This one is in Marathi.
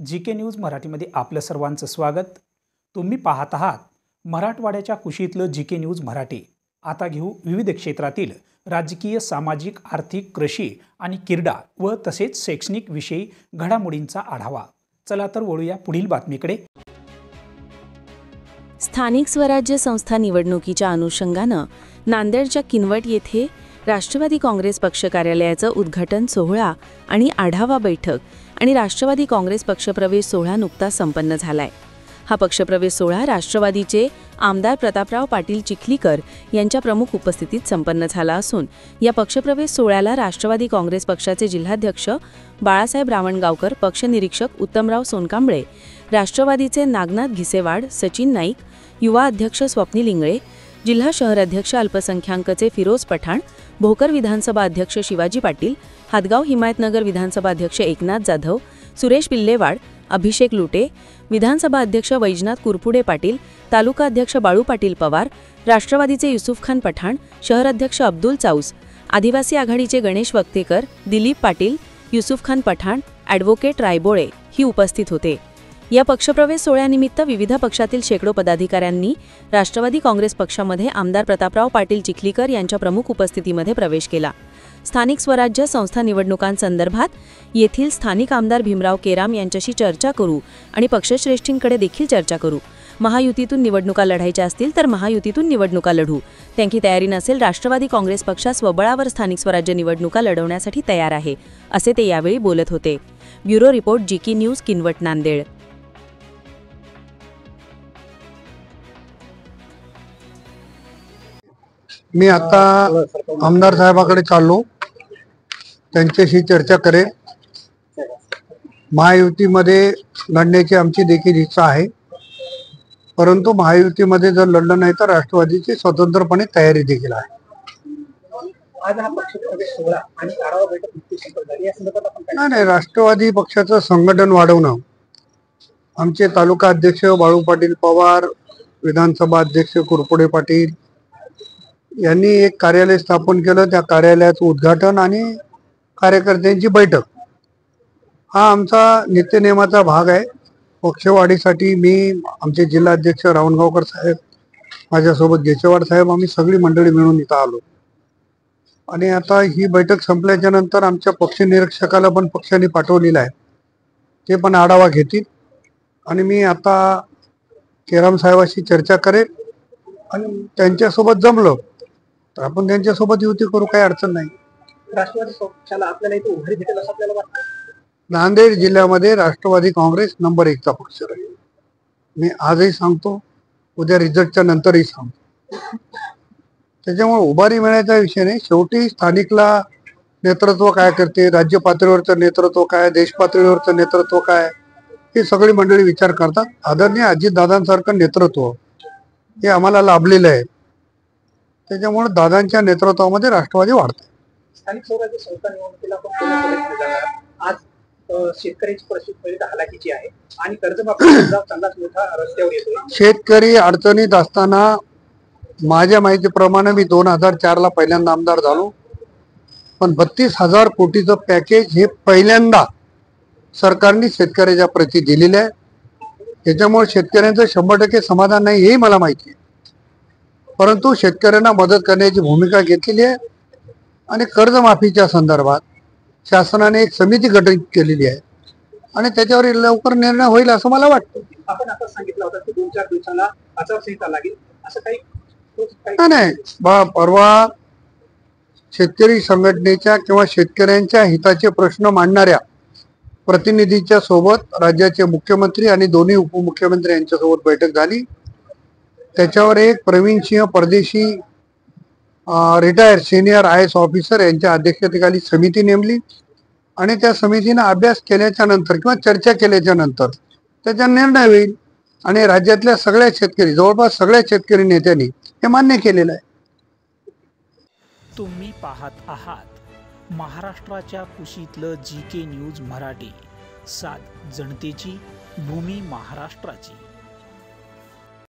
जीके न्यूज मराठीमध्ये आपलं सर्वांचं स्वागत। तुम्ही पाहत आहात मराठवाड्याच्या कुशीतलं जीके न्यूज मराठी। आता घेऊ विविध क्षेत्रातील राजकीय, सामाजिक, आर्थिक, कृषी आणि क्रीडा व तसेच शैक्षणिक विषयी घडामोडींचा आढावा। चला तर वळूया पुढील बातमीकडे। स्थानिक स्वराज्य संस्था निवडणुकीच्या अनुषंगानं नांदेडच्या किनवट येथे राष्ट्रवादी काँग्रेस पक्ष कार्यालयाचं उद्घाटन सोहळा आणि आढावा बैठक आणि राष्ट्रवादी काँग्रेस पक्षप्रवेश सोहळा नुकताच संपन्न झालाय। हा पक्षप्रवेश सोहळा राष्ट्रवादीचे आमदार प्रतापराव पाटील चिखलीकर यांच्या प्रमुख उपस्थितीत संपन्न झाला असून या पक्षप्रवेश सोहळ्याला राष्ट्रवादी काँग्रेस पक्षाचे जिल्हाध्यक्ष बाळासाहेब रावणगावकर, पक्ष निरीक्षक उत्तमराव सोनकांबळे, राष्ट्रवादीचे नागनाथ घिसेवाड, सचिन नाईक, युवा अध्यक्ष स्वप्नील इंगळे, जिल्हा शहर अध्यक्ष अल्पसंख्याकचे फिरोज पठाण, भोकर विधानसभा अध्यक्ष शिवाजी पाटील, हातगाव हिमायतनगर विधानसभा अध्यक्ष एकनाथ जाधव, सुरेश पिल्लेवाड, अभिषेक लुटे, विधानसभा अध्यक्ष वैजनाथ कुरपुडे पाटील, तालुका अध्यक्ष बाळू पाटील पवार, राष्ट्रवादीचे युसुफ खान पठाण, शहर अध्यक्ष अब्दुल चाऊस, आदिवासी आघाडीचे गणेश वक्तेकर, दिलीप पाटील, युसुफ खान पठाण, ॲडव्होकेट रायबोळे ही उपस्थित होते। या पक्षप्रवेश सोहळ्यानिमित्त विविध पक्षातील शेकडो पदाधिकाऱ्यांनी राष्ट्रवादी काँग्रेस पक्षामध्ये आमदार प्रतापराव पाटील चिखलीकर यांच्या प्रमुख उपस्थितीमध्ये प्रवेश केला। स्थानिक स्वराज्य संस्था निवडणुकांसंदर्भात येथील स्थानिक आमदार भीमराव केराम यांच्याशी चर्चा करू आणि पक्षश्रेष्ठींकडे देखील चर्चा करू। महायुतीतून निवडणुका लढायच्या असतील तर महायुतीतून निवडणुका लढू, त्यांची तयारी नसेल राष्ट्रवादी काँग्रेस पक्ष स्वबळावर स्थानिक स्वराज्य निवडणुका लढवण्यासाठी तयार आहे, असे ते यावेळी बोलत होते। Bureau report, GK news, Kinwat, Nanded. मी आता आमदार साहेबाकडे चाललो, त्यांच्याशी चर्चा करेन। महायुतीमध्ये लढण्याची आमची देखील इच्छा आहे, परंतु महायुतीमध्ये जर लढलं नाही तर राष्ट्रवादीची स्वतंत्रपणे तयारी देखील आहे। नाही, राष्ट्रवादी पक्षाचं संघटन वाढवणं, आमचे तालुका अध्यक्ष बाळू पाटील पवार, विधानसभा अध्यक्ष कुरपुडे पाटील यांनी एक कार्यालय स्थापन केलं। त्या कार्यालयाचं उद्घाटन आणि कार्यकर्त्यांची बैठक हा आमचा नित्यनेमाचा भाग आहे। पक्षवाढीसाठी मी, आमचे जिल्हाध्यक्ष रावणगावकर साहेब, माझ्यासोबत गेचेवाड साहेब, आम्ही सगळी मंडळी मिळून इथं आलो आणि आता ही बैठक संपल्याच्या नंतर आमच्या पक्ष निरीक्षकाला पण पक्षाने पाठवलेलं आहे, ते पण आढावा घेतील आणि मी आता केराम साहेबाशी चर्चा करेन आणि त्यांच्यासोबत जमलं तर आपण त्यांच्यासोबत युती करू, काही अडचण नाही। राष्ट्रवादी पक्षाला आपल्याला इथे उभारी भेटेल असं आपल्याला वाटतं? नांदेड जिल्ह्यामध्ये राष्ट्रवादी काँग्रेस नंबर 1 चा पक्ष राहील। मी आजही सांगतो, उद्या रिझल्टच्या नंतरही सांगतो। त्याच्यामुळे उभारी मिळायचा विषय नाही, शेवटी स्थानिकला नेतृत्व काय करते, राज्य पातळीवरचं नेतृत्व काय, देश पातळीवरचं नेतृत्व काय, हे सगळी मंडळी विचार करतात। आदरणीय अजितदादांसारखं नेतृत्व हे आम्हाला लाभलेलं आहे, त्याच्यामुळे दादांच्या नेतृत्वामध्ये राष्ट्रवादी वाढते। स्थानिक स्वराज्य संस्था निवडणुकीला आज शेतकऱ्यांची परिस्थिती हालाकीची आहे आणि कर्जमाफीचा चांगलाच मोठा रस्त्यावर येतोय। शेतकरी अडचणीत असताना माझ्या माहितीप्रमाणे मी 2004 ला पहिल्यांदा आमदार झालो, पण 32,000 कोटीचं पॅकेज हे पहिल्यांदा सरकारने शेतकऱ्याच्या प्रती दिलेलं आहे। त्याच्यामुळे शेतकऱ्यांचं 100% समाधान नाही हेही मला माहिती आहे, परंतु शेतकऱ्यांना मदत करण्याची भूमिका घेतलेली आहे आणि कर्जमाफीच्या संदर्भात शासनाने एक समिती गठीत केलेली आहे आणि त्याच्यावर लवकर निर्णय होईल असं मला वाटतं। आपण आता सांगितलं होतं की 2-4 दिवसाला आचारसंहिता लागेल, असं काही नाही। परवा शेतकरी संघटनेच्या किंवा शेतकऱ्यांच्या हिताचे प्रश्न मांडणाऱ्या प्रतिनिधीच्या सोबत राज्याचे मुख्यमंत्री आणि दोन्ही उपमुख्यमंत्री यांच्यासोबत बैठक झाली। त्याच्यावर एक Praveen Singh Pardeshi retire senior IAS officer यांच्या अध्यक्षतेखाली समिती नेमली आणि त्या समितीने अभ्यास केल्याच्या नंतर किंवा चर्चा केल्याच्या नंतर त्याचा निर्णय होईल आणि राज्यातल्या सगळ्या शेतकरी, जवळपास सगळ्या शेतकरी नेत्यांनी हे मान्य केलेलं आहे। तुम्ही पाहत आहात महाराष्ट्राच्या कुशीतलं जीके न्यूज मराठी, सात जनतेची, भूमी महाराष्ट्राची।